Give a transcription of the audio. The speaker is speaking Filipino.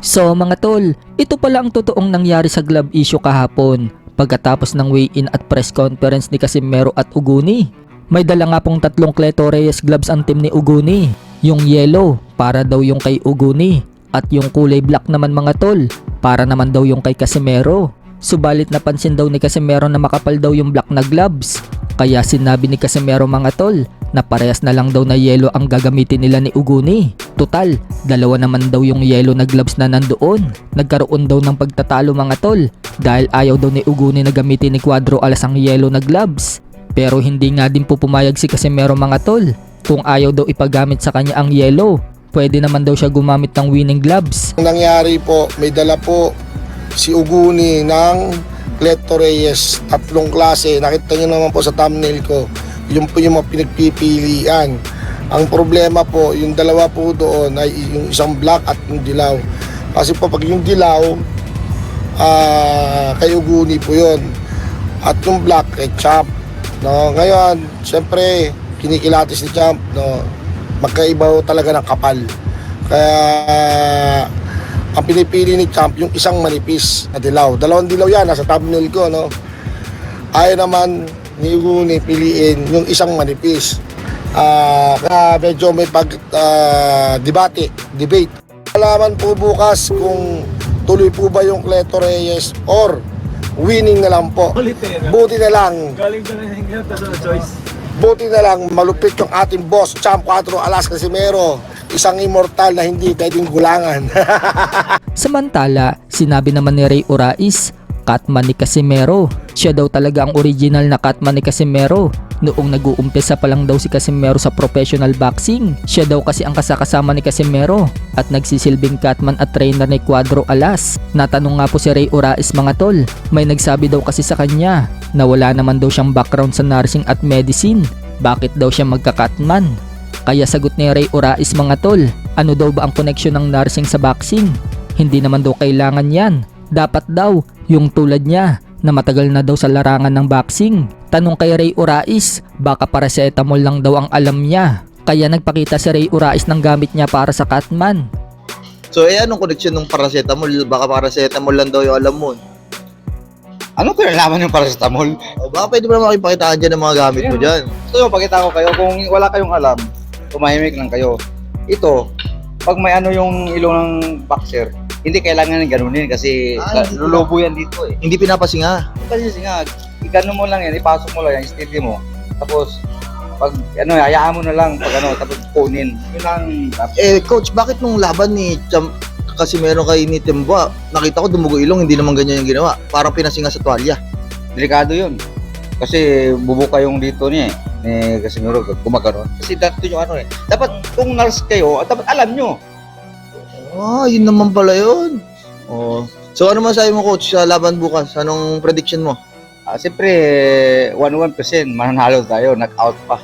So mga tol, ito pala ang totoong nangyari sa glove issue kahapon pagkatapos ng weigh-in at press conference ni Casimero at Uguni. May dala nga pong tatlong Cleto Reyes gloves ang team ni Uguni. Yung yellow, para daw yung kay Uguni. At yung kulay black naman mga tol, para naman daw yung kay Casimero. Subalit napansin daw ni Casimero na makapal daw yung black na gloves. Kaya sinabi ni Casimero mga tol, na parehas na lang daw na yellow ang gagamitin nila ni Uguni. Total, dalawa naman daw yung yellow na gloves na nandoon. Nagkaroon daw ng pagtatalo mga tol, dahil ayaw daw ni Uguni na gamitin ni Cuadro Alas ang yellow na gloves. Pero hindi nga din po pumayag si Casimero mga tol. Kung ayaw daw ipagamit sa kanya ang yellow, pwede naman daw siya gumamit ng winning gloves. Ang nangyari po, may dala po si Uguni ng Cleto Reyes, tatlong klase. Nakita niyo naman po sa thumbnail ko, yung po yung mga pinagpipilian. Ang problema po, yung dalawa po doon ay yung isang black at yung dilaw. Kasi po pag yung dilaw, kay Uguni po yun. At yung black kay Champ. No, ngayon, siyempre, kinikilatis ni Champ, no, magkaiba talaga ng kapal. Kaya, ang pinipili ni Champ, yung isang manipis na dilaw. Dalawang dilaw yan, nasa thumbnail ko, no. Ayaw naman ni Uguni piliin yung isang manipis. Kaya medyo may debate. Alaman po bukas kung tuloy po ba yung Cleto Reyes or winning na lang po. Buti na lang. Galing ka na yung choice. Buti na lang malupit yung ating boss, Champ Cuadro Alas Casimero. Isang immortal na hindi pwedeng gulangan. Samantala, sinabi naman ni Ray Orais, Catman ni Casimero. Siya daw talaga ang original na Catman ni Casimero. Noong nag-uumpisa pa lang daw si Casimero sa professional boxing, siya daw kasi ang kasakasama ni Casimero at nagsisilbing Catman at trainer ni Cuadro Alas. Natanong nga po si Ray Orais mga tol, may nagsabi daw kasi sa kanya na wala naman daw siyang background sa nursing at medicine. Bakit daw siya magka-Catman? Kaya sagot ni Ray Orais mga tol, ano daw ba ang connection ng nursing sa boxing? Hindi naman daw kailangan yan. Dapat daw, yung tulad niya, na matagal na daw sa larangan ng boxing. Tanong kay Ray Orais, baka paracetamol lang daw ang alam niya. Kaya nagpakita si Ray Orais ng gamit niya para sa Catman. So anong connection ng paracetamol? Baka paracetamol lang daw yung alam mo. Ano kinalaman yung paracetamol? O baka pwede mo naman makipakitaan dyan ng mga gamit mo dyan. So yung pakita ko kayo, kung wala kayong alam, tumahimik lang kayo. Ito, pag may ano yung ilong ng boxer, hindi kailangan ng ganunin kasi lulubo yan dito eh. Hindi pinapasinga. Kasi nga, igano mo lang yan, ipasok mo lang yan, steady mo. Tapos, pag ano, hayaan mo na lang, pag ano, tapos kunin. Yun ang Coach, bakit nung laban ni Champ Casimero kay ni Timba, nakita ko dumugo ilong, hindi naman ganyan yung ginawa. Parang pinasinga sa tuwalya. delikado yun. Kasi bubuka yung dito niya eh. Casimero, gumaganon. Kasi dito yung ano eh. Dapat kung nurse kayo, dapat alam nyo. Yun naman pala yun. Oh. So ano masabi mo coach sa laban bukas? Anong prediction mo? Siyempre, 1-1% mananalo tayo, knock out pa.